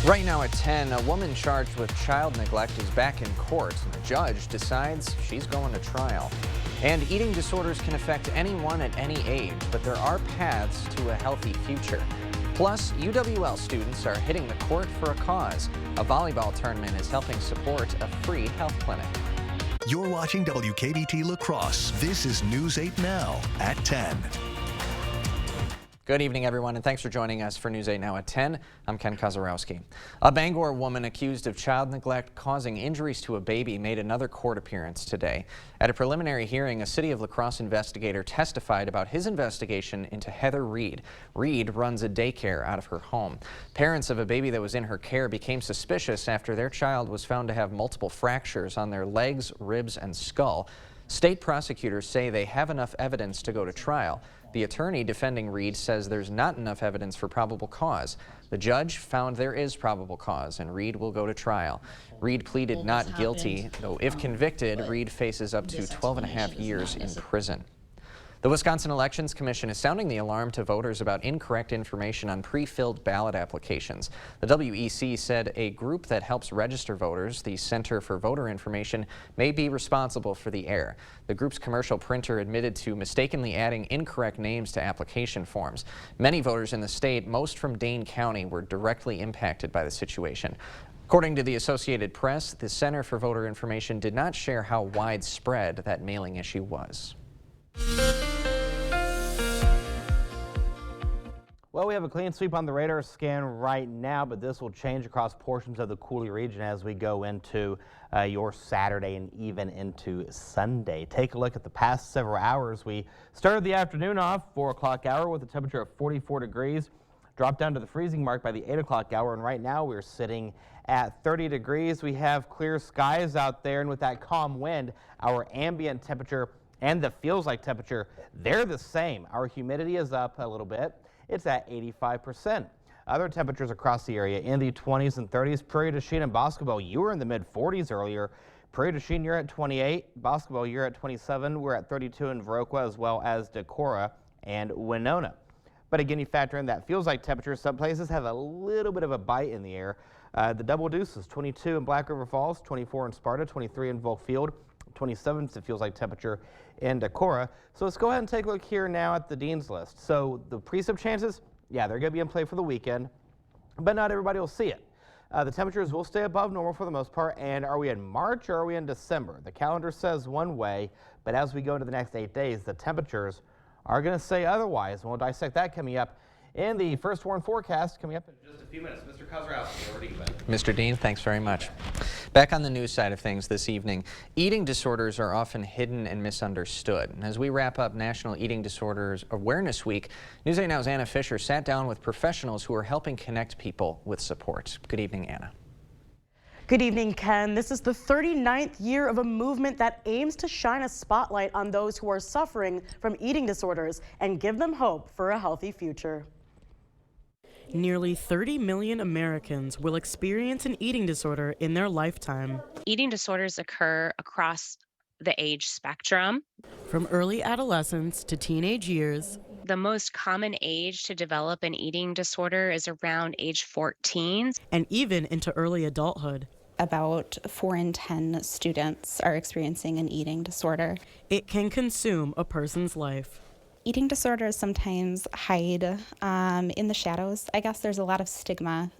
Right now at 10, a woman charged with child neglect is back in court, and the judge decides she's going to trial. And eating disorders can affect anyone at any age, but there are paths to a healthy future. Plus, UWL students are hitting the court for a cause. A volleyball tournament is helping support a free health clinic. You're watching WKBT La Crosse. This is News 8 Now at 10. Good evening, everyone, and thanks for joining us for News 8 Now at 10. I'm Ken Kozarowski. A Bangor woman accused of child neglect causing injuries to a baby made another court appearance today. At a preliminary hearing, a City of La Crosse investigator testified about his investigation into Heather Reed. Reed runs a daycare out of her home. Parents of a baby that was in her care became suspicious after their child was found to have multiple fractures on their legs, ribs, and skull. State prosecutors say they have enough evidence to go to trial. The attorney defending Reed says there's not enough evidence for probable cause. The judge found there is probable cause, and Reed will go to trial. Reed pleaded not guilty, though if convicted, Reed faces up to 12.5 years in prison. The Wisconsin Elections Commission is sounding the alarm to voters about incorrect information on pre-filled ballot applications. The WEC said a group that helps register voters, the Center for Voter Information, may be responsible for the error. The group's commercial printer admitted to mistakenly adding incorrect names to application forms. Many voters in the state, most from Dane County, were directly impacted by the situation. According to the Associated Press, the Center for Voter Information did not share how widespread that mailing issue was. Well, we have a clean sweep on the radar scan right now, but this will change across portions of the Coulee region as we go into your Saturday and even into Sunday. Take a look at the past several hours. We started the afternoon off 4 o'clock hour with a temperature of 44 degrees, dropped down to the freezing mark by the 8 o'clock hour, and right now we're sitting at 30 degrees. We have clear skies out there, and with that calm wind, our ambient temperature and the feels like temperature, they're the same. Our humidity is up a little bit. It's at 85%. Other temperatures across the area in the 20s and 30s. Prairie du Chien and Boscobel, you were in the mid-40s earlier. Prairie du Chien, you're at 28. Boscobel, you're at 27. We're at 32 in Viroqua, as well as Decorah and Winona. But again, you factor in that feels like temperature. Some places have a little bit of a bite in the air. The Double Deuces, 22 in Black River Falls, 24 in Sparta, 23 in Volkfield, 27 it feels like temperature in Decorah. So let's go ahead and take a look here now at the Dean's List. So the precip chances, yeah, they're going to be in play for the weekend, but not everybody will see it. The temperatures will stay above normal for the most part. And are we in March or are we in December? The calendar says one way, but as we go into the next 8 days, the temperatures are going to say otherwise. And we'll dissect that coming up in the First Warn forecast coming up in just a few minutes. Mr. Kozarowski, over to you, Ben. Mr. Dean, thanks very much. Back on the news side of things this evening, eating disorders are often hidden and misunderstood. And as we wrap up National Eating Disorders Awareness Week, News 8 Now's Anna Fisher sat down with professionals who are helping connect people with support. Good evening, Anna. Good evening, Ken. This is the 39th year of a movement that aims to shine a spotlight on those who are suffering from eating disorders and give them hope for a healthy future. Nearly 30 million Americans will experience an eating disorder in their lifetime. Eating disorders occur across the age spectrum. From early adolescence to teenage years. The most common age to develop an eating disorder is around age 14. And even into early adulthood. About 4 in 10 students are experiencing an eating disorder. It can consume a person's life. Eating disorders sometimes hide in the shadows. I guess there's a lot of stigma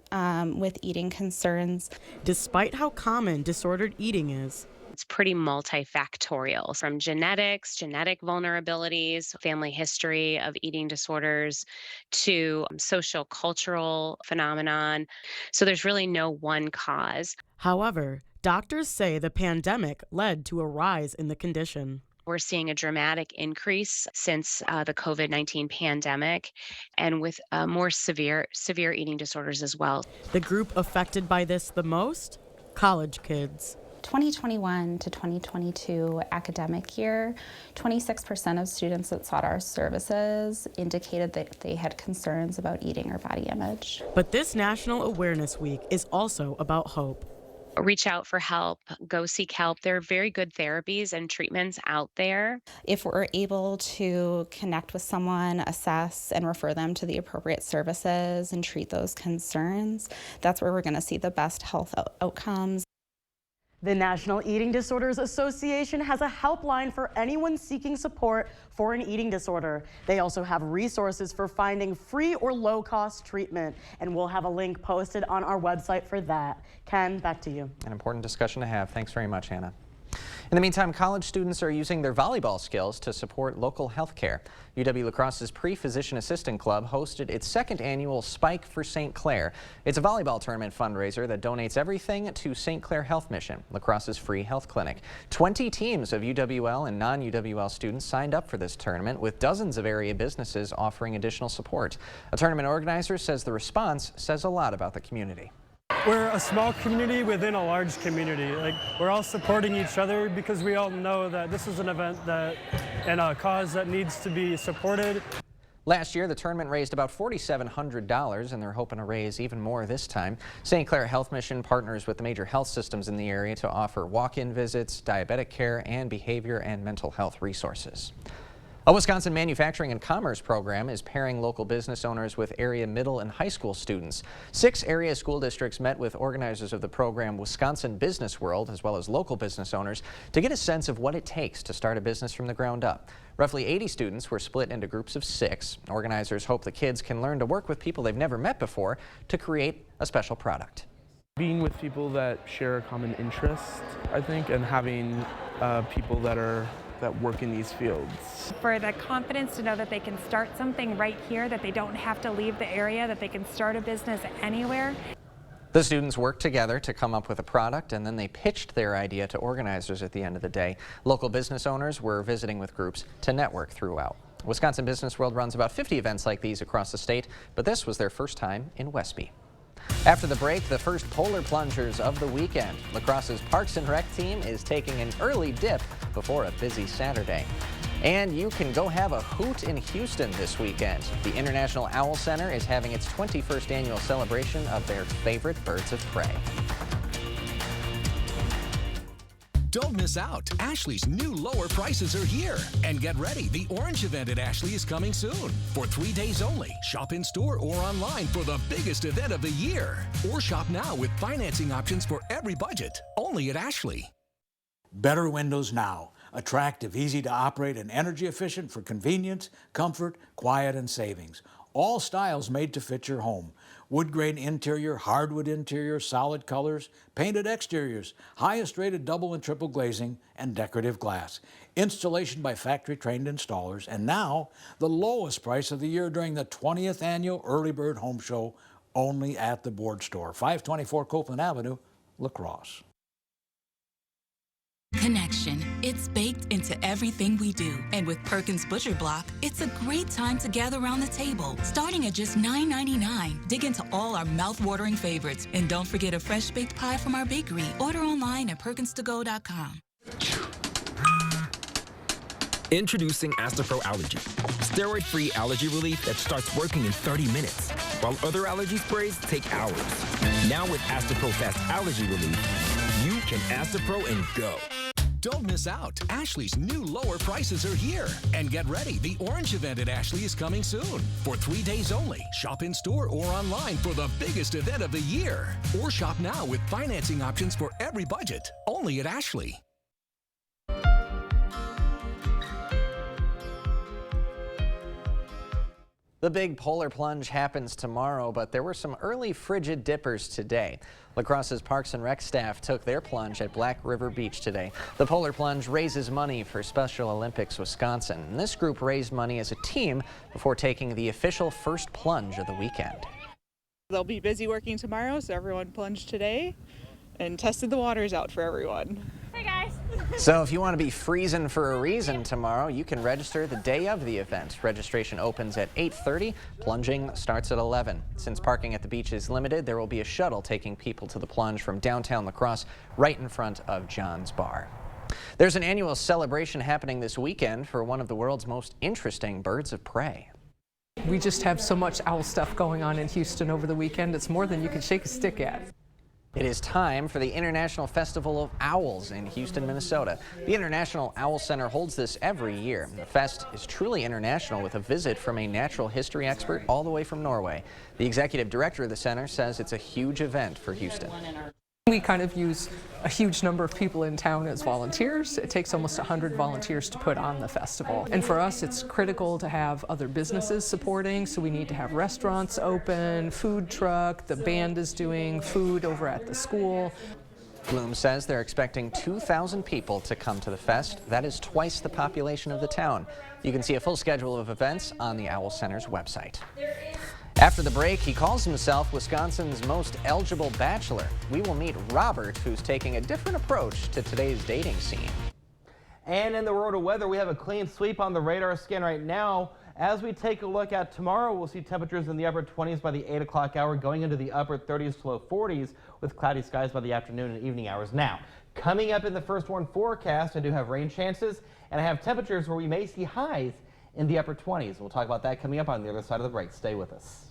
with eating concerns. Despite how common disordered eating is, it's pretty multifactorial, from genetics, genetic vulnerabilities, family history of eating disorders, to social cultural phenomenon. So there's really no one cause. However, doctors say the pandemic led to a rise in the condition. We're seeing a dramatic increase since the COVID-19 pandemic, and with more severe eating disorders as well. The group affected by this the most? College kids. 2021 to 2022 academic year, 26% of students that sought our services indicated that they had concerns about eating or body image. But this National Awareness Week is also about hope. Reach out for help, go seek help. There are very good therapies and treatments out there. If we're able to connect with someone, assess, and refer them to the appropriate services and treat those concerns, that's where we're going to see the best health outcomes. The National Eating Disorders Association has a helpline for anyone seeking support for an eating disorder. They also have resources for finding free or low-cost treatment, and we'll have a link posted on our website for that. Ken, back to you. An important discussion to have. Thanks very much, Hannah. In the meantime, college students are using their volleyball skills to support local health care. UW-La Crosse's Pre-Physician Assistant Club hosted its second annual Spike for St. Clair. It's a volleyball tournament fundraiser that donates everything to St. Clair Health Mission, La Crosse's free health clinic. 20 teams of UWL and non-UWL students signed up for this tournament, with dozens of area businesses offering additional support. A tournament organizer says the response says a lot about the community. We're a small community within a large community. Like, we're all supporting each other because we all know that this is an event and a cause that needs to be supported. Last year, the tournament raised about $4,700, and they're hoping to raise even more this time. St. Clair Health Mission partners with the major health systems in the area to offer walk-in visits, diabetic care, and behavior and mental health resources. A Wisconsin Manufacturing and Commerce program is pairing local business owners with area middle and high school students. 6 area school districts met with organizers of the program, Wisconsin Business World, as well as local business owners, to get a sense of what it takes to start a business from the ground up. Roughly 80 students were split into groups of 6. Organizers hope the kids can learn to work with people they've never met before to create a special product. Being with people that share a common interest, I think, and having people that work in these fields. For the confidence to know that they can start something right here, that they don't have to leave the area, that they can start a business anywhere. The students worked together to come up with a product, and then they pitched their idea to organizers at the end of the day. Local business owners were visiting with groups to network throughout. Wisconsin Business World runs about 50 events like these across the state, but this was their first time in Westby. After the break, the first polar plungers of the weekend. La Crosse's Parks and Rec team is taking an early dip before a busy Saturday. And you can go have a hoot in Houston this weekend. The International Owl Center is having its 21st annual celebration of their favorite birds of prey. Don't miss out. Ashley's new lower prices are here. And get ready, the Orange event at Ashley is coming soon. For 3 days only, shop in store or online for the biggest event of the year. Or shop now with financing options for every budget, only at Ashley. Better windows now. Attractive, easy to operate, and energy efficient for convenience, comfort, quiet, and savings. All styles made to fit your home. Wood grain interior, hardwood interior, solid colors, painted exteriors, highest rated double and triple glazing, and decorative glass. Installation by factory trained installers, and now the lowest price of the year during the 20th annual Early Bird Home Show, only at the Board Store, 524 Copeland Avenue, La Crosse. Connection. It's baked into everything we do. And with Perkins Butcher Block, it's a great time to gather around the table. Starting at just $9.99. Dig into all our mouth-watering favorites. And don't forget a fresh baked pie from our bakery. Order online at perkinstogo.com. Introducing Astapro Allergy. Steroid-free allergy relief that starts working in 30 minutes, while other allergy sprays take hours. Now with Astapro Fast Allergy Relief, you can Astapro and go. Don't miss out. Ashley's new lower prices are here. And get ready, the Orange event at Ashley is coming soon. For 3 days only, shop in store or online for the biggest event of the year. Or shop now with financing options for every budget, only at Ashley. The big polar plunge happens tomorrow, but there were some early frigid dippers today. La Crosse's Parks and Rec staff took their plunge at Black River Beach today. The polar plunge raises money for Special Olympics Wisconsin. And this group raised money as a team before taking the official first plunge of the weekend. They'll be busy working tomorrow, so everyone plunged today and tested the waters out for everyone. Hey guys! So if you want to be freezing for a reason tomorrow, you can register the day of the event. Registration opens at 8:30. Plunging starts at 11. Since parking at the beach is limited, there will be a shuttle taking people to the plunge from downtown La Crosse right in front of John's Bar. There's an annual celebration happening this weekend for one of the world's most interesting birds of prey. We just have so much owl stuff going on in Houston over the weekend. It's more than you can shake a stick at. It is time for the International Festival of Owls in Houston, Minnesota. The International Owl Center holds this every year. The fest is truly international with a visit from a natural history expert all the way from Norway. The executive director of the center says it's a huge event for Houston. We kind of use a huge number of people in town as volunteers. It takes almost 100 volunteers to put on the festival. And for us, it's critical to have other businesses supporting, so we need to have restaurants open, food truck, the band is doing food over at the school. Bloom says they're expecting 2,000 people to come to the fest. That is twice the population of the town. You can see a full schedule of events on the Owl Center's website. After the break, he calls himself Wisconsin's most eligible bachelor. We will meet Robert, who's taking a different approach to today's dating scene. And in the world of weather, we have a clean sweep on the radar scan right now. As we take a look at tomorrow, we'll see temperatures in the upper 20s by the 8 o'clock hour, going into the upper 30s to low 40s with cloudy skies by the afternoon and evening hours. Now, coming up in the first warn forecast, I do have rain chances, and I have temperatures where we may see highs in the upper 20s. We'll talk about that coming up on the other side of the break. Stay with us.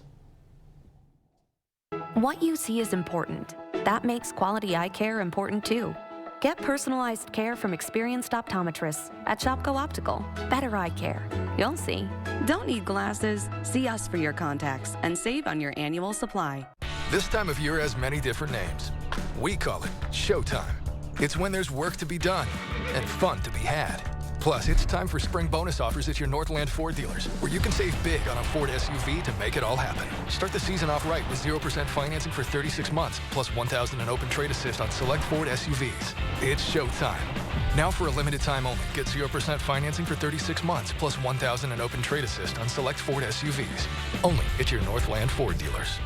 What you see is important. That makes quality eye care important too. Get personalized care from experienced optometrists at Shopko Optical. Better eye care. You'll see. Don't need glasses. See us for your contacts and save on your annual supply. This time of year has many different names. We call it Showtime. It's when there's work to be done and fun to be had. Plus, it's time for spring bonus offers at your Northland Ford dealers, where you can save big on a Ford SUV to make it all happen. Start the season off right with 0% financing for 36 months, plus $1,000 in open trade assist on select Ford SUVs. It's showtime. Now for a limited time only, get 0% financing for 36 months, plus $1,000 in open trade assist on select Ford SUVs. Only at your Northland Ford dealers.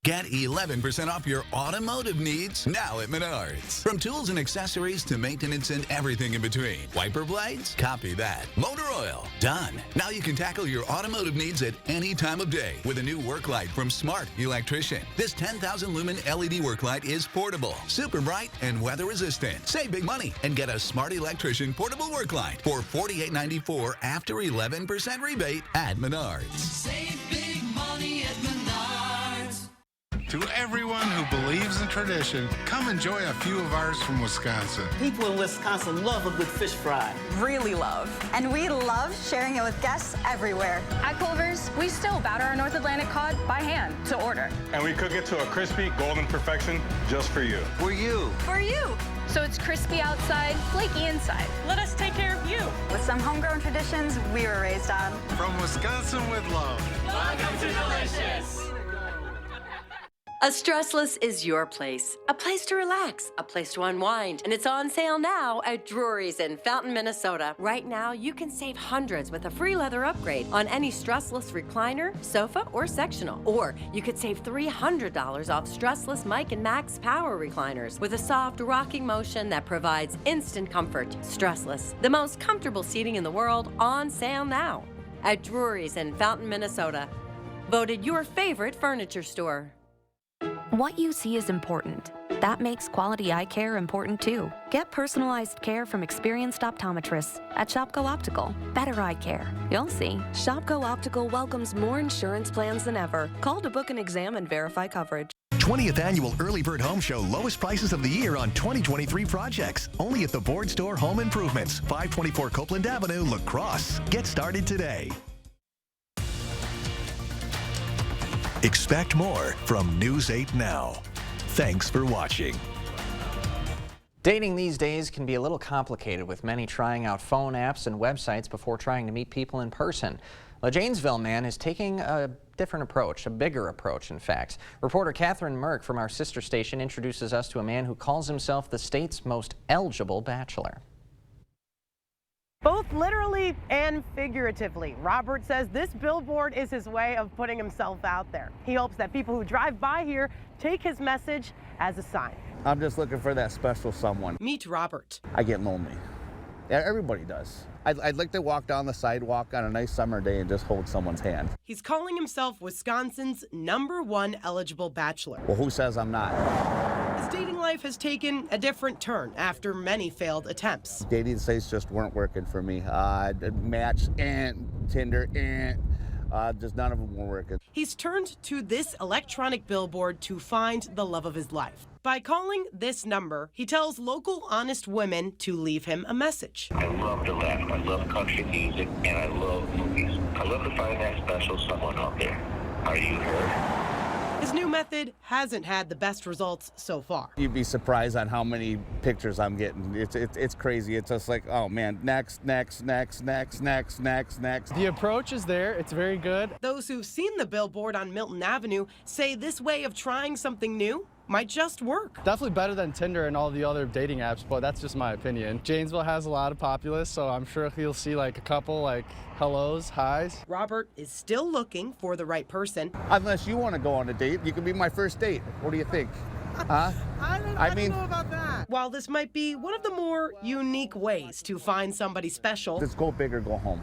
Get 11% off your automotive needs now at Menards. From tools and accessories to maintenance and everything in between. Wiper blades? Copy that. Motor oil? Done. Now you can tackle your automotive needs at any time of day with a new work light from Smart Electrician. This 10,000 lumen LED work light is portable, super bright, and weather resistant. Save big money and get a Smart Electrician portable work light for $48.94 after 11% rebate at Menards. Save big money at Menards. To everyone who believes in tradition, come enjoy a few of ours from Wisconsin. People in Wisconsin love a good fish fry. Really love. And we love sharing it with guests everywhere. At Culver's, we still batter our North Atlantic cod by hand to order. And we cook it to a crispy, golden perfection just for you. For you. For you. So it's crispy outside, flaky inside. Let us take care of you. With some homegrown traditions we were raised on. From Wisconsin with love. Welcome to Delicious. A Stressless is your place. A place to relax, a place to unwind. And it's on sale now at Drury's in Fountain, Minnesota. Right now, you can save hundreds with a free leather upgrade on any Stressless recliner, sofa, or sectional. Or you could save $300 off Stressless Mike and Max power recliners with a soft rocking motion that provides instant comfort. Stressless, the most comfortable seating in the world, on sale now at Drury's in Fountain, Minnesota. Voted your favorite furniture store. What you see is important. That makes quality eye care important too. Get personalized care from experienced optometrists at Shopko Optical. Better eye care. You'll see. Shopko Optical welcomes more insurance plans than ever. Call to book an exam and verify coverage. 20th Annual Early Bird Home Show. Lowest prices of the year on 2023 projects. Only at the Board Store Home Improvements. 524 Copeland Avenue, La Crosse. Get started today. Expect more from News 8 Now. Thanks for watching. Dating these days can be a little complicated, with many trying out phone apps and websites before trying to meet people in person. The Janesville man is taking a different approach, a bigger approach, in fact. Reporter Catherine Merck from our sister station introduces us to a man who calls himself the state's most eligible bachelor. Both literally and figuratively, Robert says this billboard is his way of putting himself out there. He hopes that people who drive by here take his message as a sign. I'm just looking for that special someone. Meet Robert. I get lonely. Yeah, everybody does. I'd like to walk down the sidewalk on a nice summer day and just hold someone's hand. He's calling himself Wisconsin's #1 eligible bachelor. Well, who says I'm not? His dating life has taken a different turn after many failed attempts. Dating sites just weren't working for me. Match, Tinder, Just none of them were working. He's turned to this electronic billboard to find the love of his life. By calling this number, he tells local honest women to leave him a message. I love to laugh, I love country music, and I love movies. I love to find that special someone out there. Are you her? His new method hasn't had the best results so far. You'd be surprised on how many pictures I'm getting. It's crazy. It's just like, oh man, next. The approach is there. It's very good. Those who've seen the billboard on Milton Avenue say this way of trying something new might just work. Definitely better than Tinder and all the other dating apps, but that's just my opinion. Janesville has a lot of populace, so I'm sure you'll see like a couple like hellos, highs. Robert is still looking for the right person. Unless you want to go on a date, you can be my first date. What do you think? Huh? I don't know about that. While this might be one of the more unique ways to find somebody special, Let's go big or go home.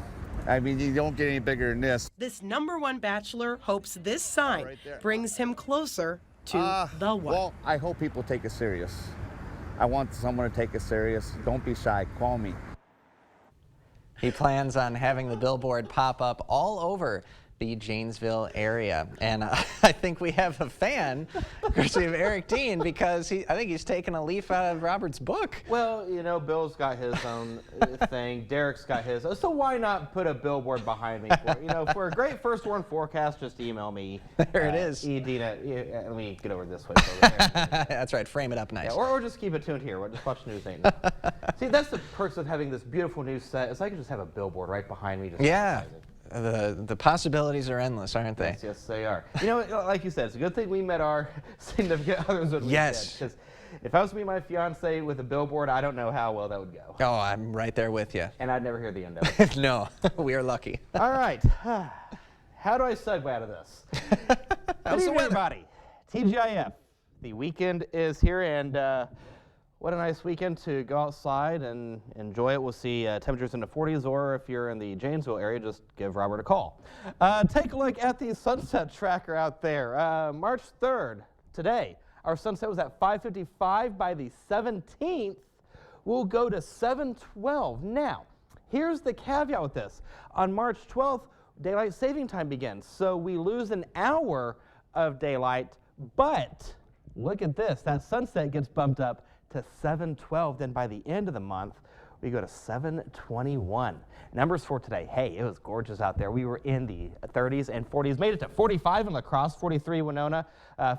I mean, you don't get any bigger than this. this #1 bachelor hopes this sign brings him closer to the one. Well, I hope people take it serious. I want someone to take it serious. Don't be shy. Call me. He plans on having the billboard pop up all over the Janesville area. And I think we have a fan, courtesy of Eric Dean, because I think he's taken a leaf out of Robert's book. Well, you know, Bill's got his own thing. Derek's got his. So why not put a billboard behind me? For a great first warn forecast, just email me. There it is. Let me get over this way. That's right. Frame it up nice. Yeah, or just keep it tuned here. We'll just watch News 8 Now. See, that's the perks of having this beautiful news set. Is I can just have a billboard right behind me. Just yeah. The possibilities are endless, aren't they? Yes, they are. You know, like you said, it's a good thing we met our significant others when we did. Because if I was to meet my fiance with a billboard, I don't know how well that would go. Oh, I'm right there with you. And I'd never hear the end of it. No, we are lucky. All right. How do I segue out of this? Good evening, everybody. TGIF. The weekend is here, and what a nice weekend to go outside and enjoy it. We'll see temperatures in the 40s, or if you're in the Janesville area, just give Robert a call. Take a look at the sunset tracker out there. March 3rd, today, our sunset was at 5:55. By the 17th, we'll go to 7:12. Now, here's the caveat with this. On March 12th, daylight saving time begins, so we lose an hour of daylight, but look at this. That sunset gets bumped up to 7:12. Then by the end of the month, we go to 7:21. Numbers for today. Hey, it was gorgeous out there. We were in the 30s and 40s. Made it to 45 in La Crosse, 43 Winona,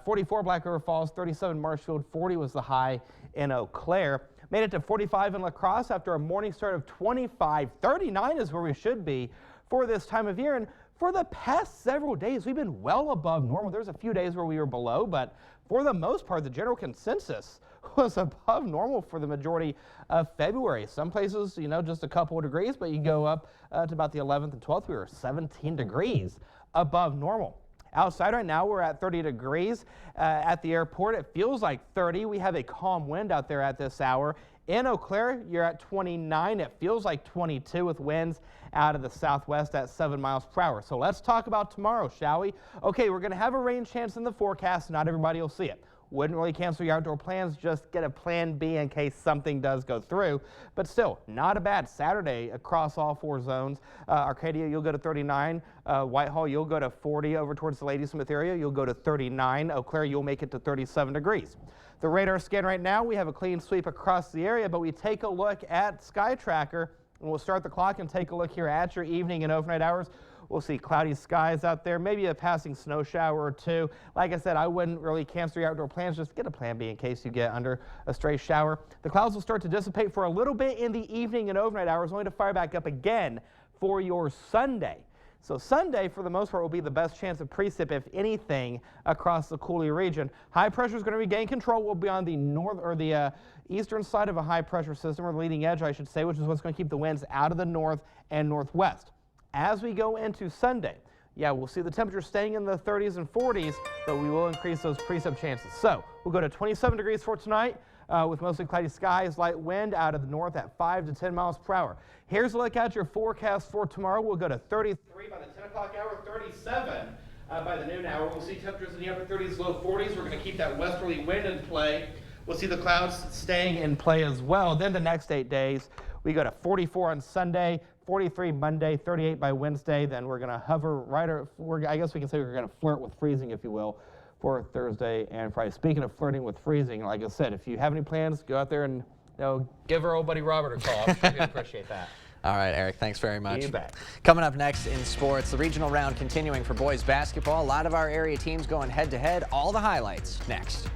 44 Black River Falls, 37 Marshfield, 40 was the high in Eau Claire. Made it to 45 in La Crosse after a morning start of 25. 39 is where we should be for this time of year. And for the past several days, we've been well above normal. There's a few days where we were below, but for the most part, the general consensus was above normal for the majority of February. Some places, you know, just a couple of degrees, but you go up to about the 11th and 12th, we were 17 degrees above normal. Outside right now, we're at 30 degrees. At the airport, it feels like 30. We have a calm wind out there at this hour. In Eau Claire, you're at 29. It feels like 22 with winds out of the southwest at 7 miles per hour. So let's talk about tomorrow, shall we? Okay, we're going to have a rain chance in the forecast. Not everybody will see it. Wouldn't really cancel your outdoor plans, just get a plan B in case something does go through. But still, not a bad Saturday across all four zones. Arcadia, you'll go to 39. Whitehall, you'll go to 40 over towards the Ladysmith area. You'll go to 39. Eau Claire, you'll make it to 37 degrees. The radar scan right now, we have a clean sweep across the area, but we take a look at Sky Tracker, and we'll start the clock and take a look here at your evening and overnight hours. We'll see cloudy skies out there, maybe a passing snow shower or two. Like I said, I wouldn't really cancel your outdoor plans. Just get a plan B in case you get under a stray shower. The clouds will start to dissipate for a little bit in the evening and overnight hours, only to fire back up again for your Sunday. So Sunday, for the most part, will be the best chance of precip, if anything, across the Coulee region. High pressure is going to regain control. We'll be on the north or the eastern side of a high pressure system, or the leading edge, I should say, which is what's going to keep the winds out of the north and northwest. As we go into Sunday, yeah, we'll see the temperature staying in the 30s and 40s, but we will increase those precip chances. So we'll go to 27 degrees for tonight with mostly cloudy skies, light wind out of the north at 5 to 10 miles per hour. Here's a look at your forecast for tomorrow. We'll go to 33 by the 10 o'clock hour, 37 by the noon hour. We'll see temperatures in the upper 30s, low 40s. We're going to keep that westerly wind in play. We'll see the clouds staying in play as well. Then the next 8 days, we go to 44 on Sunday, 43 Monday, 38 by Wednesday. Then we're going to hover I guess we can say we're going to flirt with freezing, if you will, for Thursday and Friday. Speaking of flirting with freezing, like I said, if you have any plans, go out there and give our old buddy Robert a call. I really appreciate that. All right, Eric, thanks very much. You bet. Coming up next in sports, the regional round continuing for boys basketball. A lot of our area teams going head-to-head. All the highlights next.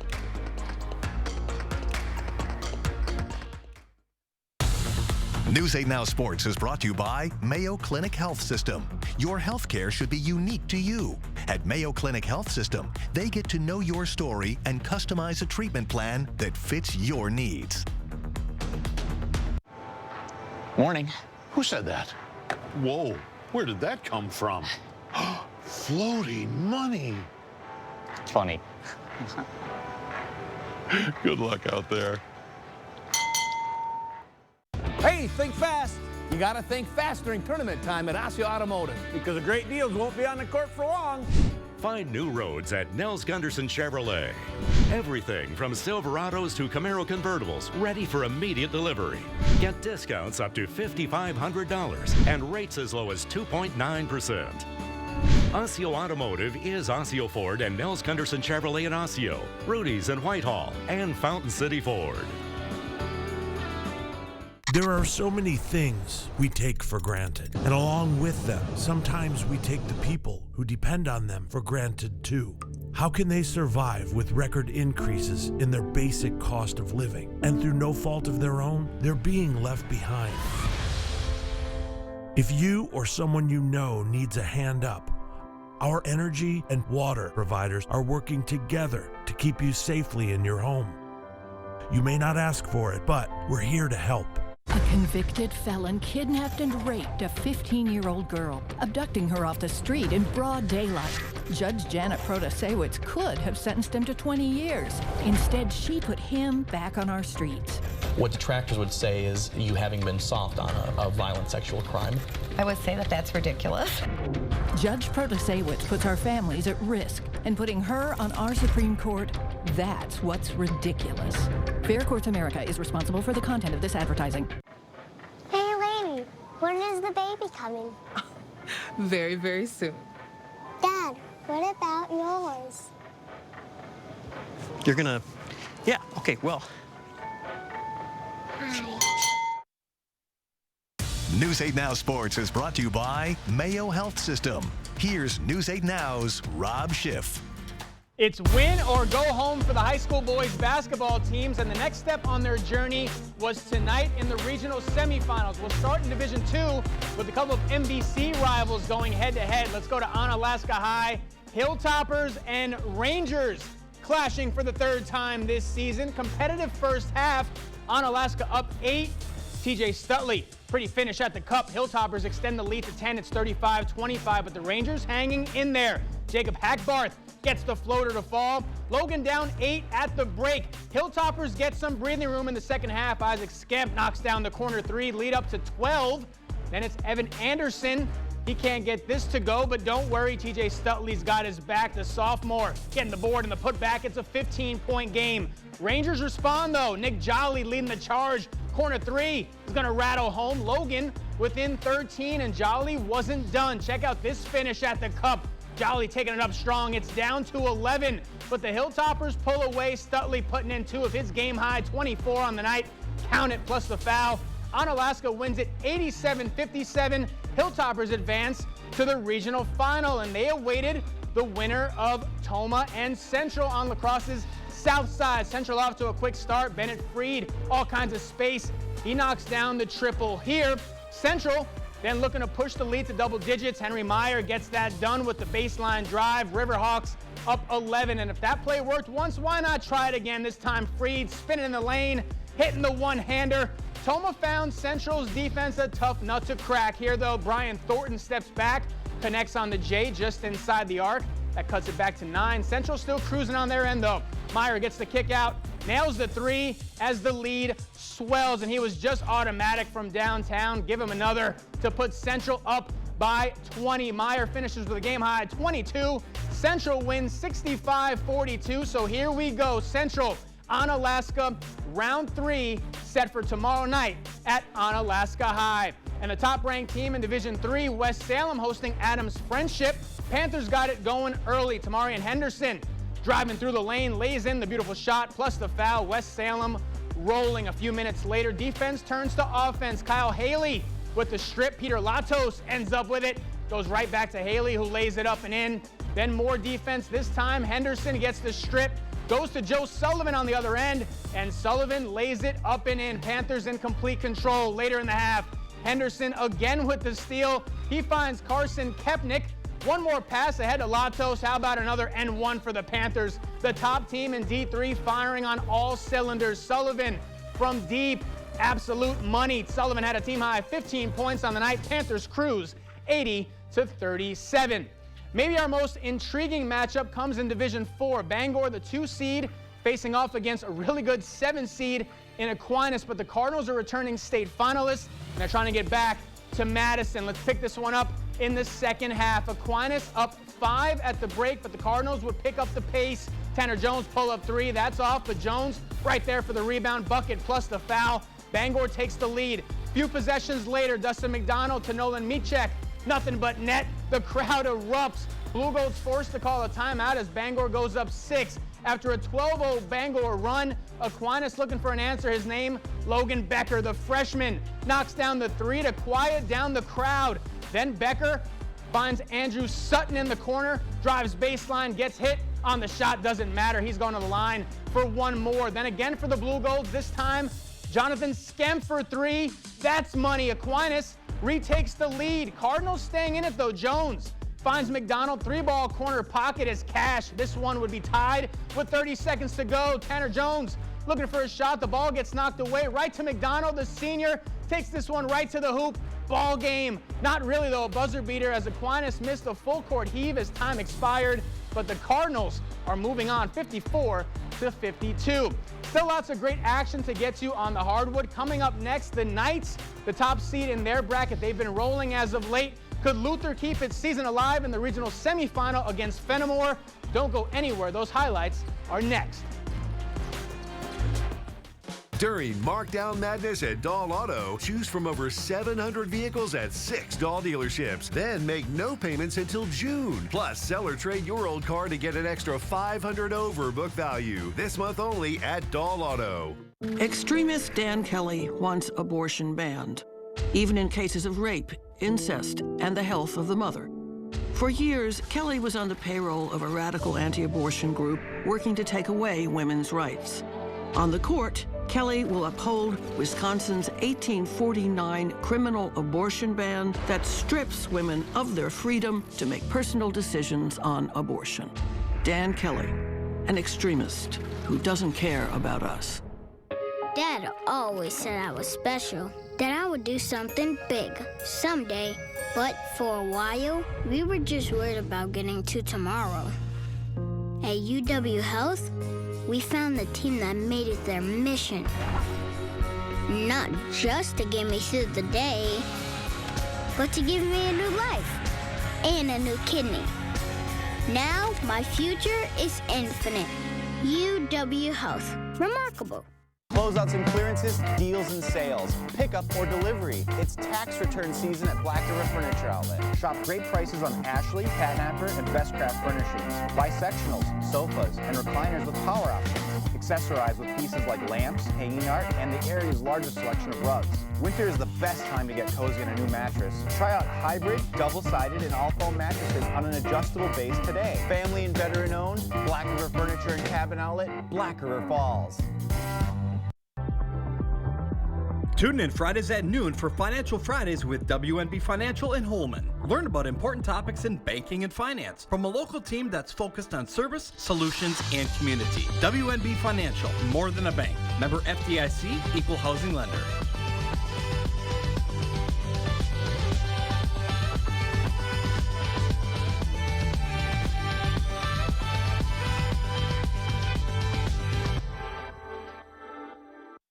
News 8 Now Sports is brought to you by Mayo Clinic Health System. Your health care should be unique to you. At Mayo Clinic Health System, they get to know your story and customize a treatment plan that fits your needs. Morning. Who said that? Whoa, where did that come from? Floating money. Funny. Good luck out there. Hey, think fast. You got to think fast during tournament time at Osseo Automotive because the great deals won't be on the court for long. Find new roads at Nels Gunderson Chevrolet. Everything from Silverados to Camaro convertibles ready for immediate delivery. Get discounts up to $5,500 and rates as low as 2.9%. Osseo Automotive is Osseo Ford and Nels Gunderson Chevrolet in Osseo, Rudy's in Whitehall, and Fountain City Ford. There are so many things we take for granted, and along with them, sometimes we take the people who depend on them for granted too. How can they survive with record increases in their basic cost of living, and through no fault of their own, they're being left behind? If you or someone you know needs a hand up, our energy and water providers are working together to keep you safely in your home. You may not ask for it, but we're here to help. A convicted felon kidnapped and raped a 15-year-old girl, abducting her off the street in broad daylight. Judge Janet Protasewicz could have sentenced him to 20 years. Instead, she put him back on our streets. What detractors would say is you having been soft on a violent sexual crime. I would say that that's ridiculous. Judge Protasewicz puts our families at risk, and putting her on our Supreme Court, that's what's ridiculous. Fair Courts America is responsible for the content of this advertising. Hey, lady, when is the baby coming? Very, very soon. Dad, what about yours? You're gonna... Yeah, okay, well... News 8 Now Sports is brought to you by Mayo Health System. Here's News 8 Now's Rob Schiff. It's win or go home for the high school boys basketball teams, and the next step on their journey was tonight in the regional semifinals. We'll start in Division II with a couple of MVC rivals going head-to-head. Let's go to Onalaska High, Hilltoppers, and Rangers clashing for the third time this season. Competitive first half, Onalaska up 8. TJ Stutley, pretty finish at the cup. Hilltoppers extend the lead to 10. It's 35-25, but the Rangers hanging in there. Jacob Hackbarth gets the floater to fall. Logan down 8 at the break. Hilltoppers get some breathing room in the second half. Isaac Skemp knocks down the corner 3, lead up to 12. Then it's Evan Anderson. He can't get this to go, but don't worry, TJ Stutley's got his back. The sophomore getting the board and the putback. It's a 15-point game. Rangers respond, though. Nick Jolly leading the charge. Corner 3 is going to rattle home. Logan within 13, and Jolly wasn't done. Check out this finish at the cup. Jolly taking it up strong. It's down to 11, but the Hilltoppers pull away. Stutley putting in 2 of his game-high 24 on the night. Count it, plus the foul. Onalaska wins it 87-57. Hilltoppers advance to the regional final, and they awaited the winner of Tomah and Central on La Crosse's south side. Central off to a quick start. Bennett Freed, all kinds of space. He knocks down the triple here. Central then looking to push the lead to double digits. Henry Meyer gets that done with the baseline drive. Riverhawks up 11, and if that play worked once, why not try it again? This time Freed spinning in the lane, hitting the one-hander. Tomah found Central's defense a tough nut to crack. Here, though, Brian Thornton steps back, connects on the J just inside the arc. That cuts it back to 9. Central still cruising on their end, though. Meyer gets the kick out, nails the 3 as the lead swells, and he was just automatic from downtown. Give him another to put Central up by 20. Meyer finishes with a game-high 22. Central wins 65-42, so here we go. Central, Onalaska, round 3 set for tomorrow night at Onalaska High. And the top-ranked team in Division III, West Salem, hosting Adams Friendship. Panthers got it going early. Tamarian Henderson driving through the lane, lays in the beautiful shot, plus the foul. West Salem rolling a few minutes later. Defense turns to offense. Kyle Haley with the strip. Peter Latos ends up with it. Goes right back to Haley, who lays it up and in. Then more defense. This time, Henderson gets the strip. Goes to Joe Sullivan on the other end, and Sullivan lays it up and in. Panthers in complete control later in the half. Henderson again with the steal. He finds Carson Kepnick. One more pass ahead to Latos. How about another N1 for the Panthers? The top team in D3 firing on all cylinders. Sullivan from deep, absolute money. Sullivan had a team high 15 points on the night. Panthers cruise 80-37. Maybe our most intriguing matchup comes in Division 4. Bangor, the 2 seed, facing off against a really good 7 seed in Aquinas, but the Cardinals are returning state finalists, and they're trying to get back to Madison. Let's pick this one up in the second half. Aquinas up 5 at the break, but the Cardinals would pick up the pace. Tanner Jones pull up 3, that's off, but Jones right there for the rebound bucket plus the foul. Bangor takes the lead. Few possessions later, Dustin McDonald to Nolan Michek. Nothing but net. The crowd erupts. Blue Gold's forced to call a timeout as Bangor goes up 6. After a 12-0 Bangor run, Aquinas looking for an answer. His name, Logan Becker, the freshman, knocks down the 3 to quiet down the crowd. Then Becker finds Andrew Sutton in the corner, drives baseline, gets hit on the shot, doesn't matter. He's going to the line for one more. Then again for the Blue Golds, this time Jonathan Skemp for 3. That's money. Aquinas retakes the lead. Cardinals staying in it though. Jones finds McDonald, 3-ball corner pocket as cash. This one would be tied with 30 seconds to go. Tanner Jones looking for a shot. The ball gets knocked away right to McDonald. The senior takes this one right to the hoop. Ball game. Not really though, a buzzer beater as Aquinas missed a full court heave as time expired, but the Cardinals are moving on 54-52. Still lots of great action to get to on the hardwood. Coming up next, the Knights, the top seed in their bracket. They've been rolling as of late. Could Luther keep its season alive in the regional semifinal against Fenimore? Don't go anywhere. Those highlights are next. During Markdown Madness at Dahl Auto, choose from over 700 vehicles at 6 Dahl dealerships. Then make no payments until June. Plus, sell or trade your old car to get an extra $500 over book value. This month only at Dahl Auto. Extremist Dan Kelly wants abortion banned, even in cases of rape, incest, and the health of the mother. For years, Kelly was on the payroll of a radical anti-abortion group working to take away women's rights. On the court, Kelly will uphold Wisconsin's 1849 criminal abortion ban that strips women of their freedom to make personal decisions on abortion. Dan Kelly, an extremist who doesn't care about us. Dad always said I was special, that I would do something big someday. But for a while, we were just worried about getting to tomorrow. At UW Health, we found the team that made it their mission. Not just to get me through the day, but to give me a new life and a new kidney. Now, my future is infinite. UW Health. Remarkable. Closeouts and clearances, deals and sales, pickup or delivery. It's tax return season at Black River Furniture Outlet. Shop great prices on Ashley, Catnapper, and Bestcraft furnishings. Buy sectionals, sofas, and recliners with power options. Accessorize with pieces like lamps, hanging art, and the area's largest selection of rugs. Winter is the best time to get cozy on a new mattress. Try out hybrid, double-sided, and all-foam mattresses on an adjustable base today. Family and veteran-owned, Black River Furniture and Cabin Outlet, Black River Falls. Tune in Fridays at noon for Financial Fridays with WNB Financial in Holman. Learn about important topics in banking and finance from a local team that's focused on service, solutions, and community. WNB Financial, more than a bank. Member FDIC, equal housing lender.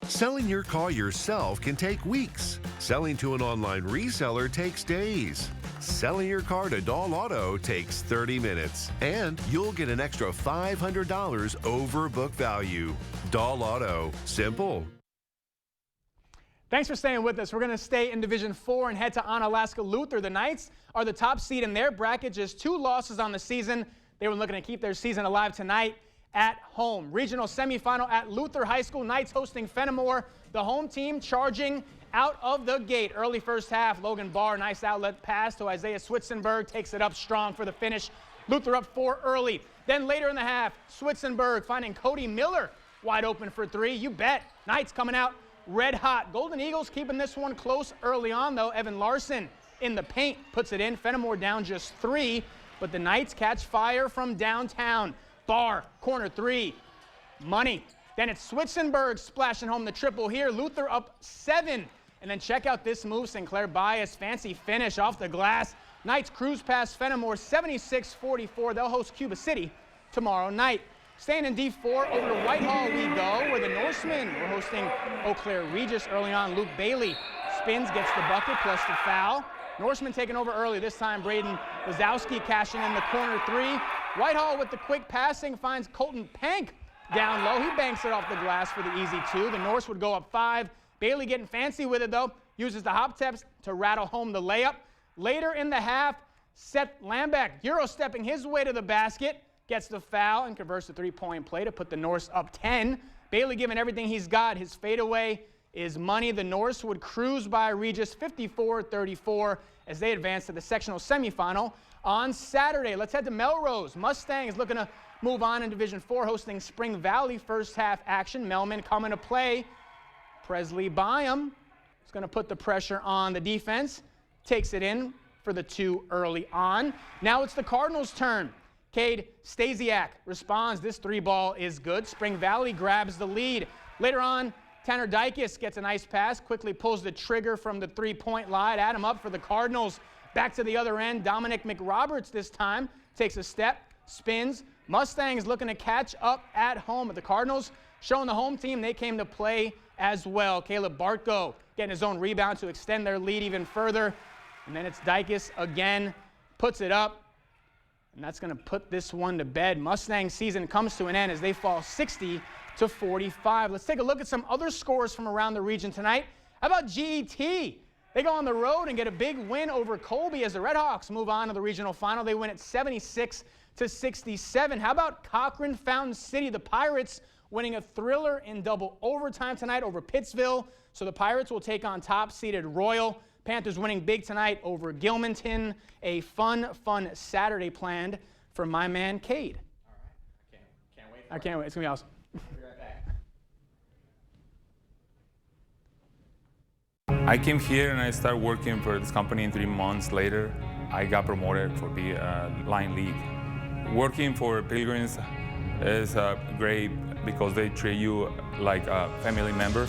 Selling your car yourself can take weeks. Selling to an online reseller takes days. Selling your car to Dahl Auto takes 30 minutes. And you'll get an extra $500 over book value. Dahl Auto. Simple. Thanks for staying with us. We're going to stay in Division 4 and head to Onalaska Luther. The Knights are the top seed in their bracket, just 2 losses on the season. They were looking to keep their season alive tonight at home. Regional semifinal at Luther High School. Knights hosting Fenimore. The home team charging out of the gate. Early first half, Logan Barr, nice outlet pass to Isaiah Switzenberg, takes it up strong for the finish. Luther up 4 early. Then later in the half, Switzenberg finding Cody Miller wide open for 3. You bet. Knights coming out red hot. Golden Eagles keeping this one close early on, though. Evan Larson in the paint puts it in. Fenimore down just 3, but the Knights catch fire from downtown. Barr, corner 3, money. Then it's Switzenberg splashing home the triple here. Luther up 7. And then check out this move, Sinclair Bias, fancy finish off the glass. Knights cruise past Fenimore 76-44. They'll host Cuba City tomorrow night. Staying in D4, over to Whitehall we go, where the Norsemen were hosting Eau Claire Regis early on. Luke Bailey spins, gets the bucket, plus the foul. Norsemen taking over early. This time, Braden Wazowski cashing in the corner 3. Whitehall with the quick passing finds Colton Pank down low. He banks it off the glass for the easy 2. The Norse would go up 5. Bailey getting fancy with it, though. Uses the hop steps to rattle home the layup. Later in the half, Seth Lambeck Euro-stepping his way to the basket. Gets the foul and converts the 3-point play to put the Norse up 10. Bailey giving everything he's got. His fadeaway is money. The Norse would cruise by Regis 54-34 as they advance to the sectional semifinal on Saturday. Let's head to Melrose. Mustangs looking to move on in Division 4, hosting Spring Valley first half action. Melman coming to play. Presley Byam is going to put the pressure on the defense. Takes it in for the 2 early on. Now it's the Cardinals' turn. Cade Stasiak responds. This 3-ball is good. Spring Valley grabs the lead. Later on, Tanner Dykes gets a nice pass, quickly pulls the trigger from the 3-point line. Adam up for the Cardinals. Back to the other end, Dominic McRoberts this time takes a step, spins. Mustangs looking to catch up at home. But the Cardinals showing the home team they came to play as well. Caleb Bartko getting his own rebound to extend their lead even further. And then it's Dykes again, puts it up. And that's going to put this one to bed. Mustang season comes to an end as they fall 60-45. Let's take a look at some other scores from around the region tonight. How about GET? They go on the road and get a big win over Colby as the Redhawks move on to the regional final. They win at 76-67. How about Cochrane Fountain City? The Pirates winning a thriller in double overtime tonight over Pittsville. So the Pirates will take on top-seeded Royal. Panthers winning big tonight over Gilmanton. A fun Saturday planned for my man Cade. All right. Can't wait. I can't wait. It's going to be awesome. We'll be right back. I came here and I started working for this company. 3 months later, I got promoted for be line lead. Working for Pilgrims is great because they treat you like a family member.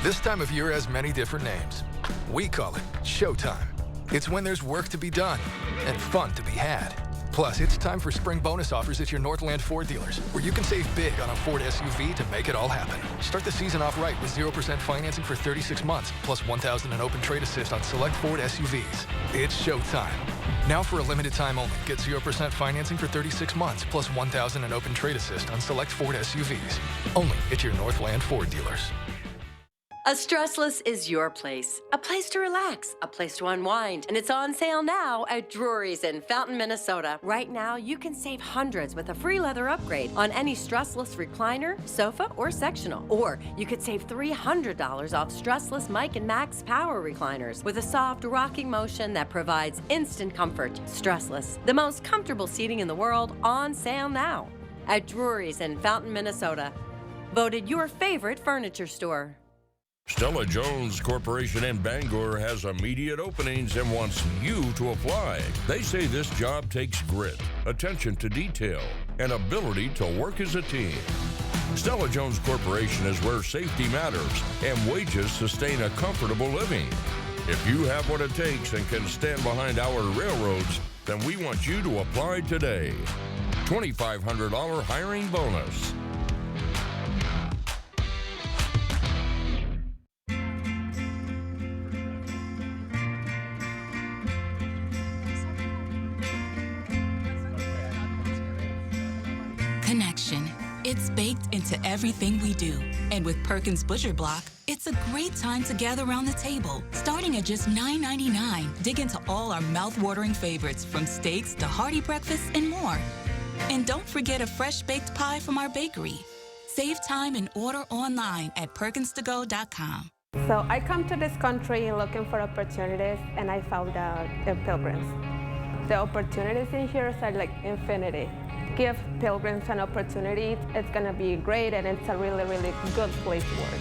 This time of year has many different names. We call it Showtime. It's when there's work to be done and fun to be had. Plus, it's time for spring bonus offers at your Northland Ford dealers, where you can save big on a Ford SUV to make it all happen. Start the season off right with 0% financing for 36 months, plus $1,000 in open trade assist on select Ford SUVs. It's showtime. Now for a limited time only, get 0% financing for 36 months, plus $1,000 in open trade assist on select Ford SUVs. Only at your Northland Ford dealers. A Stressless is your place. A place to relax, a place to unwind. And it's on sale now at Drury's in Fountain, Minnesota. Right now, you can save hundreds with a free leather upgrade on any Stressless recliner, sofa, or sectional. Or you could save $300 off Stressless Mike and Max power recliners with a soft rocking motion that provides instant comfort. Stressless, the most comfortable seating in the world, on sale now at Drury's in Fountain, Minnesota. Voted your favorite furniture store. Stella Jones Corporation in Bangor has immediate openings and wants you to apply. They say this job takes grit, attention to detail, and ability to work as a team. Stella Jones Corporation is where safety matters and wages sustain a comfortable living. If you have what it takes and can stand behind our railroads, then we want you to apply today. $2,500 hiring bonus. Connection. It's baked into everything we do. And with Perkins Butcher Block, it's a great time to gather around the table. Starting at just $9.99, dig into all our mouth-watering favorites, from steaks to hearty breakfasts and more. And don't forget a fresh baked pie from our bakery. Save time and order online at perkinstogo.com. So I come to this country looking for opportunities, and I found out in Pilgrims. The opportunities in here are like infinity. Give Pilgrims an opportunity, it's gonna be great, and it's a really, really good place to work.